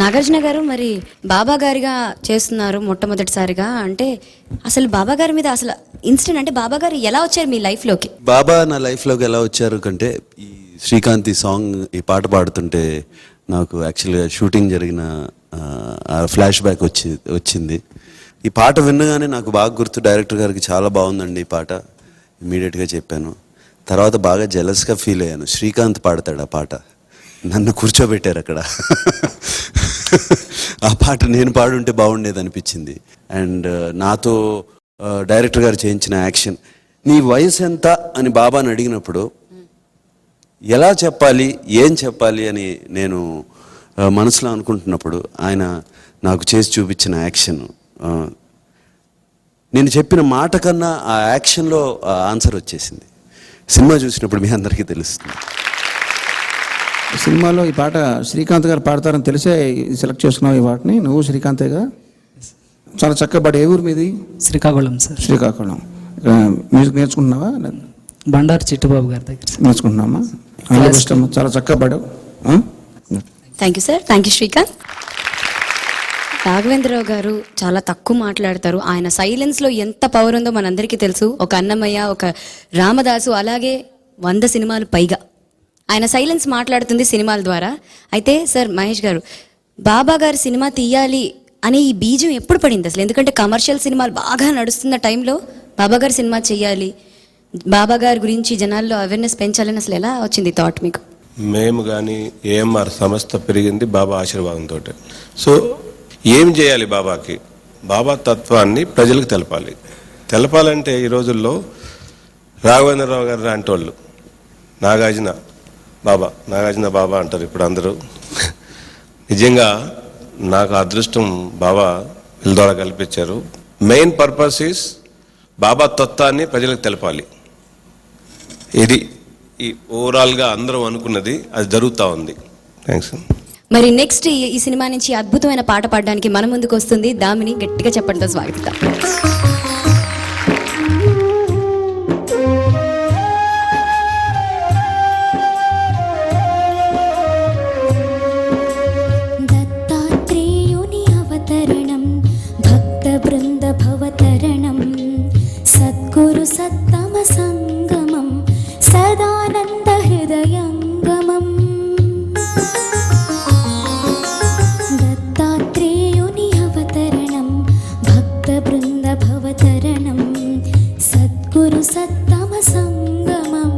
నాగార్జున గారు మరి బాబా గారిగా చేస్తున్నారు మొట్టమొదటిసారిగా. అంటే అసలు బాబా గారి మీద అసలు ఇన్సిడెంట్ అంటే బాబా గారు ఎలా వచ్చారు మీ లైఫ్లోకి? బాబా నా లైఫ్లోకి ఎలా వచ్చారు కంటే ఈ శ్రీకాంత్ ఈ సాంగ్ ఈ పాట పాడుతుంటే నాకు యాక్చువల్గా షూటింగ్ జరిగిన ఫ్లాష్ బ్యాక్ వచ్చింది. ఈ పాట విన్నగానే నాకు బాగా గుర్తు, డైరెక్టర్ గారికి చాలా బాగుందండి ఈ పాట ఇమీడియట్గా చెప్పాను. తర్వాత బాగా జెలస్గా ఫీల్ అయ్యాను. శ్రీకాంత్ పాడతాడు ఆ పాట, నన్ను కూర్చోబెట్టారు అక్కడ. ఆ పాట నేను పాడుంటే బాగుండేది అనిపించింది. అండ్ నాతో డైరెక్టర్ గారు చేయించిన యాక్షన్, నీ వయసు ఎంత అని బాబాని అడిగినప్పుడు ఎలా చెప్పాలి, ఏం చెప్పాలి అని నేను మనసులో అనుకుంటున్నప్పుడు ఆయన నాకు చేసి చూపించిన యాక్షన్, నేను చెప్పిన మాట కన్నా ఆ యాక్షన్లో ఆన్సర్ వచ్చేసింది. సినిమా చూసినప్పుడు మీ అందరికీ తెలుస్తుంది. సినిమాలో ఈ పాట శ్రీకాంత్ గారు పాడతారని తెలిసే సెలెక్ట్ చేసుకున్నావు ఈ పాటని. నువ్వు శ్రీకాంతేగా, చాలా చక్కగా పాట. ఏ ఊరు మీది? శ్రీకాకుళం సార్. శ్రీకాకుళం. మ్యూజిక్ నేర్చుకుంటున్నావా? బండారు చిట్టుబాబు గారి దగ్గర నేర్చుకుంటున్నామా? చాలా చక్కగా పాడావు. Thank you sir. Thank you Srikanth. Raghavendra Rao గారు చాలా తక్కువ మాట్లాడతారు. ఆయన సైలెన్స్లో ఎంత పవర్ ఉందో మనందరికీ తెలుసు. ఒక అన్నమయ్య, ఒక రామదాసు, అలాగే 100 సినిమాలు పైగా ఆయన సైలెన్స్ మాట్లాడుతుంది సినిమాల ద్వారా. అయితే సార్ మహేష్ గారు, బాబా గారి సినిమా తీయాలి అని ఈ బీజం ఎప్పుడు పడింది అసలు? ఎందుకంటే కమర్షియల్ సినిమాలు బాగా నడుస్తున్న టైంలో బాబా గారి సినిమా చేయాలి, బాబా గారి గురించి జనాల్లో అవేర్నెస్ పెంచాలని అసలు ఎలా వచ్చింది థాట్ మీకు? మేము కానీ ఏఎంఆర్ సంస్థ పెరిగింది బాబా ఆశీర్వాదంతో. సో ఏం చేయాలి బాబాకి? బాబా తత్వాన్ని ప్రజలకు తెలపాలంటే ఈ రోజుల్లో రాఘవేంద్రరావు గారు లాంటి వాళ్ళు, నాగార్జున బాబా అంటారు ఇప్పుడు అందరూ. నిజంగా నాకు అదృష్టం బాబా వీళ్ళ కల్పించారు. మెయిన్ పర్పస్ ఈస్ బాబా తత్వాన్ని ప్రజలకు తెలపాలి. ఇది ఈ ఓవరాల్గా అందరూ అనుకున్నది, అది జరుగుతూ ఉంది. థ్యాంక్స్. మరి నెక్స్ట్ ఈ సినిమా నుంచి అద్భుతమైన పాట పాడడానికి మన ముందుకు వస్తుంది దామిని. గట్టిగా చెప్పడంతో స్వాగతిద్దాం. దత్తాత్రేయుని అవతరణం భక్త బృంద భవతరణం సద్గురు సత్తమ సంగమం సదానంద హృదయంగమం. దత్తాత్రేయుని అవతరణం భక్త బృంద భవతరణం సద్గురు సత్తమ సంగమం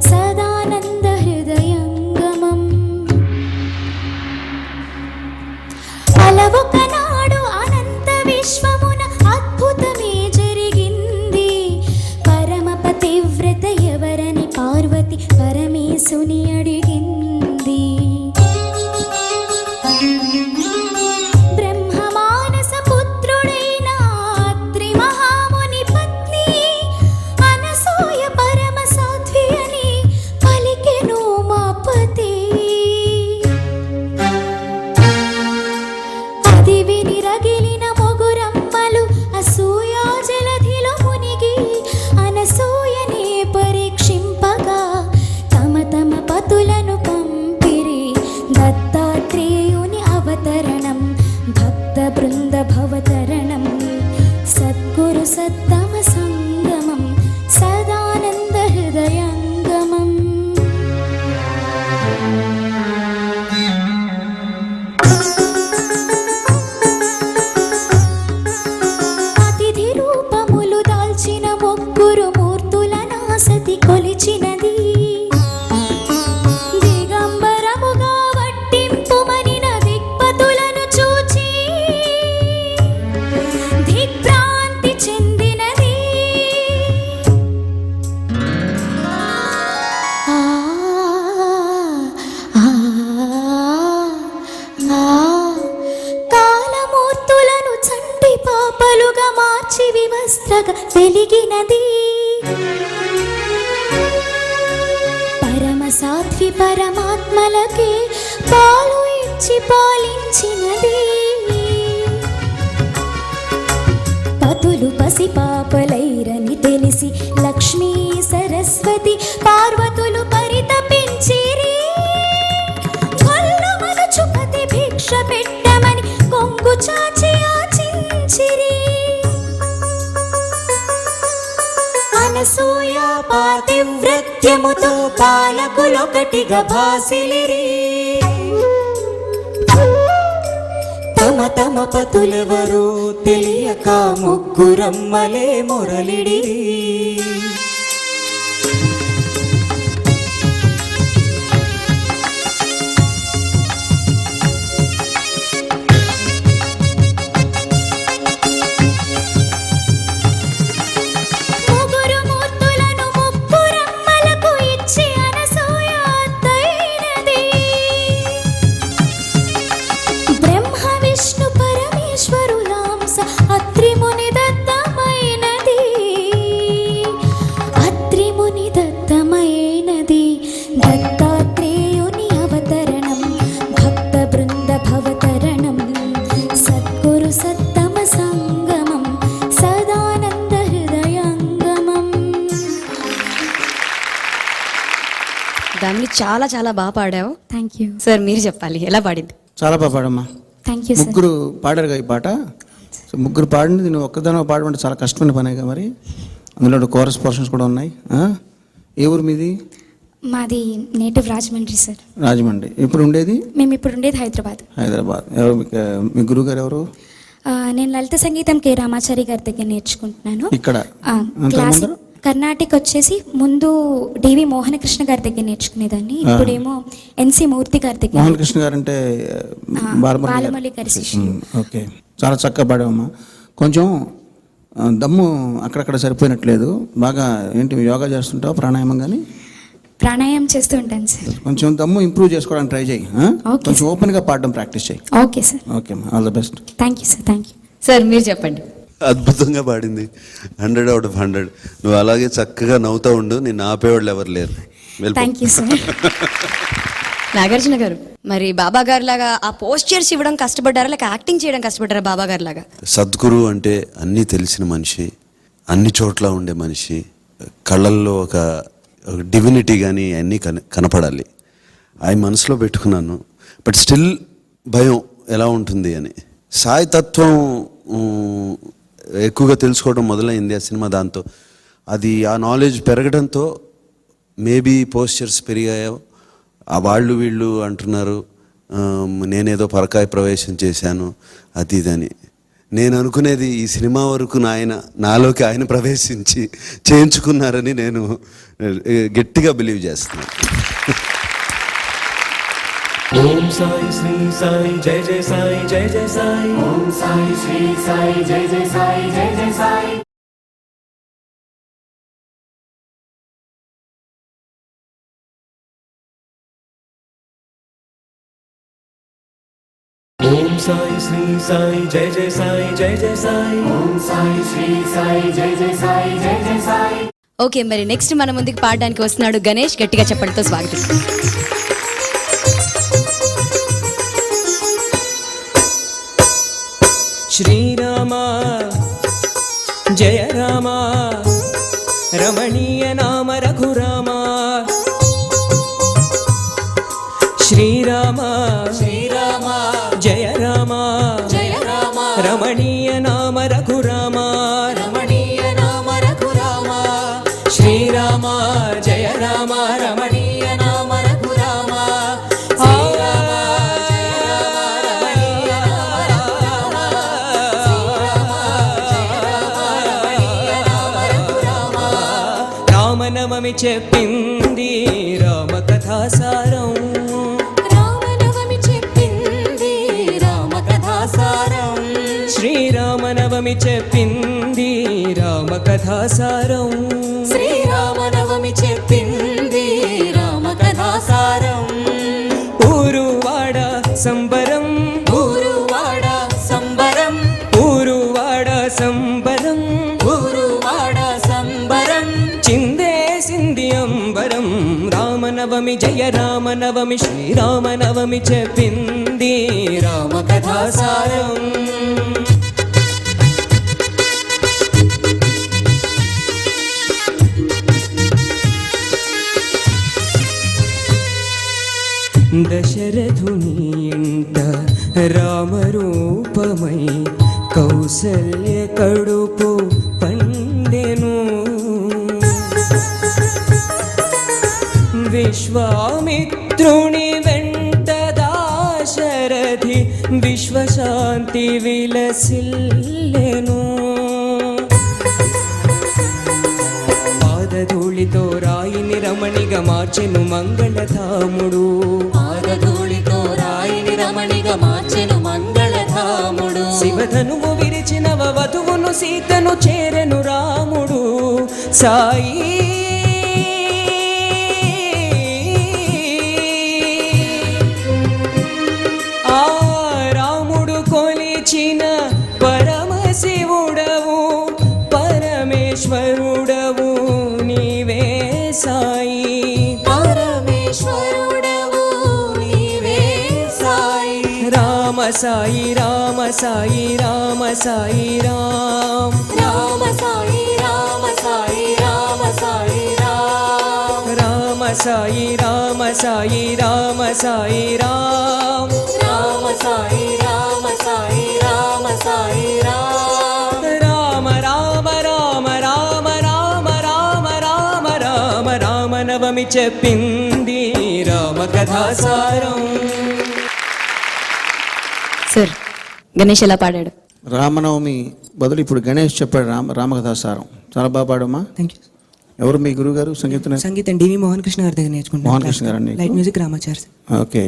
సదానంద హృదయంగమం. అలవొకనాడు అనంత విశ్వమున అద్భుతమే జరిగింది. పరమ పతివ్రత ఎవరని పార్వతి పరమేశుని అడిగింది. బ్రహ్మమానస పుత్రుడైన అత్రి మహాముని పత్ని అనసూయ పరమ సాధ్వి అని పలికెను మా పతి. అది విని రగిలిన మొగురమ్మలు అసూయా జలధిలో మునిగి అనసూయనే పరీక్షింపగా తమ తమ పతులను పంపిరి. దత్తాత్రేయుని అవతరణం భక్త బృంద భవతరణం సద్గురు సత్తమ సంగమం సదానంద హృదయంగమం. అతిథి రూపములు దాల్చిన ముగ్గురు మూర్తుల నాసతి కొలిచినది. దిగంబరముగా వట్టింపుమనిన దిక్పతులను చూచి దిగ్భ్రాంతి చెందినది. ఆ ఆ ఆ కాలమూర్తులను చంటి పాపలుగా మార్చి వివస్త్రగా వెలిగినది. పరమ సాధ్వి పరమాత్మలకే పాలు ఇచ్చి పాలించినది. పతులు పసిపాపలైరని తెలిసి లక్ష్మీ సరస్వతి పార్వతులు పరితపించిరి. గొల్లమనుచు పతి భిక్ష పెట్ట పాతివ్రత్యముతో పాలకులొకటిగా భాసిలిరి. తమ తమ పతులెవరో తెలియక ముగ్గురమ్మలే మురళిడిరి. దత్తాత్రేయుని అవతరణం భక్త బృంద భవతరణం సద్గురు సత్తమ సంగమం సదానంద హృదయంగమం. దాన్ని చాలా చాలా బాగా పాడావు. థ్యాంక్ యూ సార్ మీరు చెప్పాలి ఎలా పాడింది. చాలా బాగా పాడమ్మా. Thank you sir. ముగ్గురు పాడారుగా ఈ పాట. సో ముగ్గురు పాడింది నువ్వు ఒక్కదాని పాడమంటే చాలా కష్టమైన పనేగా మరి. అందులో కోరస్ పోర్షన్స్ కూడా ఉన్నాయి. ఏ ఊరు మీది? మాది నేటివ్ రాజమండ్రి సార్. రాజమండ్రి. ఇప్పుడు ఉండేది? మేము ఇప్పుడు ఉండేది హైదరాబాద్. హైదరాబాద్. ఎవరు మీ గురువు గారు ఎవరు? నేను లలిత సంగీతం కె రామాచారి గారి దగ్గర నేర్చుకుంటున్నాను. ఇక్కడ క్లాసిక్ కర్ణాటిక్ వచ్చేసి ముందు డివి మోహనకృష్ణ గారి దగ్గర నేర్చుకునేదాన్ని. ఇప్పుడేమో ఎన్సి మూర్తి గారి దగ్గర. మోహనకృష్ణ గారు అంటే బాలమల్లి గారి శిష్యులు. ఓకే, చాలా చక్కగా పాడావమ్మా. కొంచెం దమ్ము అక్కడక్కడ సరిపోయినట్లేదు. బాగా ఏంటి యోగా చేస్తుంటావు, ప్రాణాయామం కానీ? ప్రాణాయామం చేస్తూ ఉంటాను సార్. కొంచెం దమ్ము ఇంప్రూవ్ చేసుకోవడానికి ట్రై చేయి. కొంచెం ఓపెన్గా పాడడం ప్రాక్టీస్ చేయి. Okay sir. ఓకే అమ్మా, all the best. Thank you sir. Thank you sir మీరు చెప్పండి. అద్భుతంగా పాడింది. 100 out of 100. నువ్వు అలాగే చక్కగా నవ్వుతూ ఉండు, నిన్ను ఆపేవాళ్ళు ఎవరు లేరు. Thank you sir. నాగార్జున గారు, మరి బాబా గారు లాగా ఆ పోస్చర్స్ ఇవ్వడం కష్టపడ్డారా లేక యాక్టింగ్ చేయడం కష్టపడ్డారా బాబా గారు లాగా? సద్గురు అంటే అన్నీ తెలిసిన మనిషి, అన్ని చోట్ల ఉండే మనిషి, కళ్ళల్లో ఒక డివినిటీ కానీ అన్నీ కనపడాలి. అవి మనసులో పెట్టుకున్నాను. బట్ స్టిల్ భయం ఎలా ఉంటుంది అని. సాయి తత్వం ఎక్కువగా తెలుసుకోవడం మొదలైంది ఆ సినిమా. దాంతో అది ఆ నాలెడ్జ్ పెరగడంతో మేబీ పోస్చర్స్ పెరిగాయో. ఆ వాళ్ళు వీళ్ళు అంటున్నారు నేనేదో పరకాయ ప్రవేశం చేశాను అది ఇదని. నేను అనుకునేది ఈ సినిమా వరకు నాలోకి ఆయన ప్రవేశించి చేయించుకున్నారని నేను గట్టిగా బిలీవ్ చేస్తున్నాను. ఓం సాయి శ్రీ సాయి జయ జయ సాయి జయ జయ సాయి. ఓం సాయి శ్రీ సాయి జయ జయ సాయి జయ జయ సాయి. ఓం సాయి శ్రీ సాయి జయ జయ సాయి జయ జయ సాయి. ఓం సాయి శ్రీ సాయి జయ జయ సాయి జయ జయ సాయి. ఓకే, మరి నెక్స్ట్ మన ముందుకు పాడడానికి వస్తున్నాడు గణేష్. గట్టిగా చెప్పడంతో స్వాగతం. శ్రీరామ జయ రామ రమణీయ నామ రఘురామ. శ్రీరామ శ్రీరామ జయ రామ జయ రామ రమణీయ నామ రఘురామ. రమణీయ నామ రఘురామ. శ్రీరామ జయ రామ రమణీయ నామ రఘురామ. రామనవమి చెప్పింది రామ కథాసారం. రామనవమి చెప్పింది రామ కథాసారం. శ్రీరామనవమి చెప్పింది రామ కథాసారం. శ్రీరామనవమి చెప్పింది రామ కథాసారం. ఊరువాడ సంబరం. ఊరువాడ సంబరం. ఊరువాడ సంబరం. ఊరువాడ సంబరం. చిందేసింది అంబరం. రామనవమి జయ రామనవమి శ్రీరామనవమి చెప్పింది రామ కథాసారం. దశరథుని ఇంట రామరూపమై కౌసల్య కడుపు పండెను. విశ్వామిత్రుని వెంట దాశరథి విశ్వశాంతి విలసిల్లెను. పాదధూళితో రాయిని రమణిగా మార్చెను మంగళధాముడు. పాదధూళితో రాయిని రమణిగా మార్చెను మంగళధాముడు. శివధనువు విరిచిన వధువును సీతను చేరెను రాముడు. సాయి ఆ రాముడు కొలిచిన పరమశివుడవు పరమేశ్వరుడవు నీవే సాయి. పరమేశ్వరుడవు నీవే సాయి. రామ సాయి రామ సాయి రామ సాయి రామ. రామ సాయి రామ సాయి రామ సాయి రామ. రామ సాయి రామ సాయి రామ సాయి రామ. రామ సాయి రామ సాయి రామ సాయి రామ. రామ రామ రామ రామ రామ రామ రామ రామ రామ నవమి చెప్పింది రామ కథాసారం. సార్ గణేష్ ఎలా పాడాడు? రామనవమి బదులు ఇప్పుడు గణేష్ చెప్పాడు రామకథాసారం. చాలా బాగా పాడమ్మా. Thank you. ఎవరు మీ గురువు గారు? సంగీతం సంగీతం డివి మోహన్ కృష్ణ గారి దగ్గర నేర్చుకుంటాను. మోహన్ కృష్ణ గారు నీకు? Light music Ramacharya. ఓకే,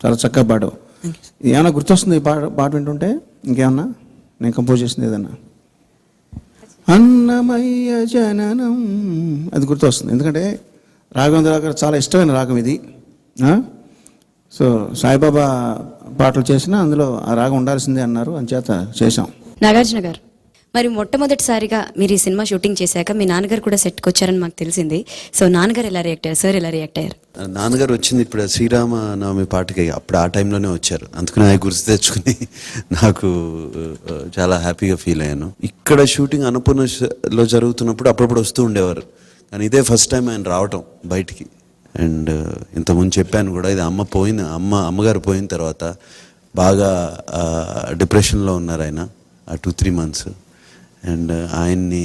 చాలా చక్కగా పాడావు. ఏమన్నా గుర్తొస్తుంది ఈ పాట వింటుంటే? ఇంకేమన్నా నేను కంపోజ్ చేసింది ఏదన్నా? అన్నమయ్య జననం అది గుర్తొస్తుంది. ఎందుకంటే రాఘవేంద్ర గారు చాలా ఇష్టమైన రాగం ఇది. సో సాయిబాబా పాటలు చేసినా అందులో ఆ రాగం ఉండాల్సిందే అన్నారు, అంచేత చేశాం. నాగార్జున గారు, మరి మొట్టమొదటిసారిగా మీరు ఈ సినిమా షూటింగ్ చేశాక మీ నాన్నగారు కూడా సెట్కి వచ్చారని మాకు తెలిసింది. సో నాన్నగారు ఎలా రియాక్ట్ అయ్యారు, సార్ ఎలా రియాక్ట్ అయ్యారు? నాన్నగారు వచ్చింది ఇప్పుడు శ్రీరామనవమి పాటకి, అప్పుడు ఆ టైంలోనే వచ్చారు. అందుకని ఆయన గుర్తు తెచ్చుకుని నాకు చాలా హ్యాపీగా ఫీల్ అయ్యాను. ఇక్కడ షూటింగ్ అన్నపూర్ణలో జరుగుతున్నప్పుడు అప్పుడప్పుడు వస్తూ ఉండేవారు, కానీ ఇదే ఫస్ట్ టైం ఆయన రావటం బయటికి. అండ్ ఇంతకుముందు చెప్పాను కూడా, ఇది అమ్మగారు పోయిన తర్వాత బాగా డిప్రెషన్లో ఉన్నారు ఆయన ఆ 2-3 months. అండ్ ఆయన్ని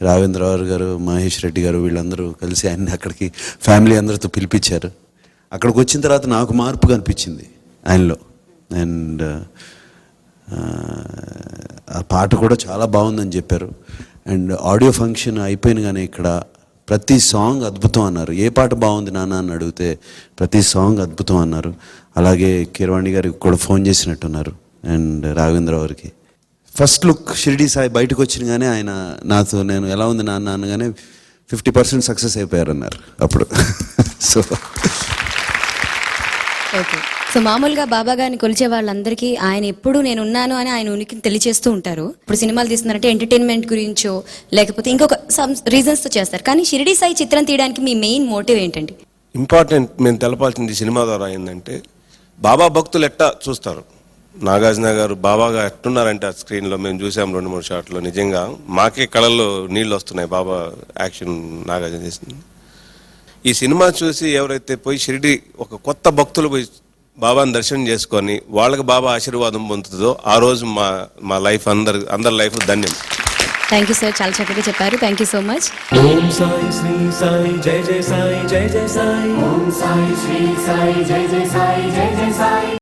రాఘవేంద్రరావు గారు, మహేష్ రెడ్డి గారు వీళ్ళందరూ కలిసి ఆయన్ని అక్కడికి ఫ్యామిలీ అందరితో పిలిపించారు. అక్కడికి వచ్చిన తర్వాత నాకు మార్పు కనిపించింది ఆయనలో. అండ్ ఆ పాట కూడా చాలా బాగుందని చెప్పారు. అండ్ ఆడియో ఫంక్షన్ అయిపోయిన కానీ ఇక్కడ ప్రతి సాంగ్ అద్భుతం అన్నారు. ఏ పాట బాగుంది నాన్న అని అడిగితే ప్రతి సాంగ్ అద్భుతం అన్నారు. అలాగే కీరవాణి గారికి కూడా ఫోన్ చేసినట్టున్నారు. అండ్ రాఘవేంద్రరావు గారికి ఫస్ట్ లుక్ షిరిడి సాయి బయటకు వచ్చిన కానీ ఆయన నాతో నేను ఎలా ఉంది నాన్న అనగానే 50% సక్సెస్ అయిపోయారన్నారు అప్పుడు. So okay. సో మామూలుగా బాబా గారిని కొలిచే వాళ్ళందరికీ ఆయన ఎప్పుడు నేను ఉన్నాను అని ఆయన ఉనికిని తెలియచేస్తూ ఉంటారు. ఇప్పుడు సినిమాలు తీస్తున్నారంటే ఎంటర్టైన్మెంట్ గురించో లేకపోతే ఇంకొక సమ్ రీజన్స్తో చేస్తారు, కానీ షిరిడి సాయి చిత్రం తీయడానికి మీ మెయిన్ మోటివ్ ఏంటండి? ఇంపార్టెంట్ మేము తెలపాల్సింది సినిమా ద్వారా ఏంటంటే, బాబా భక్తులు ఎట్టా చూస్తారు. నాగార్జున గారు బాబాగా ఎట్టున్నారంటే ఆ స్క్రీన్లో మేము చూసాం 2-3 షాట్లు. నిజంగా మాకే కళల్లో నీళ్ళు వస్తున్నాయి బాబా యాక్షన్ నాగార్జున చేసింది. ఈ సినిమా చూసి ఎవరైతే పోయి షిరిడి ఒక కొత్త భక్తులు పోయి బాబాని దర్శనం చేసుకొని వాళ్ళకి బాబా ఆశీర్వాదం పొందుతుందో ఆ రోజు మా లైఫ్ అందరి లైఫ్ ధన్యం. థ్యాంక్ యూ సార్, చాలా చక్కగా చెప్పారు. Thank you so much. ఓం సాయి శ్రీ సాయి జయ జయ సాయి జయ జయ సాయి. ఓం సాయి శ్రీ సాయి జయ జయ సాయి జయ జయ సాయి.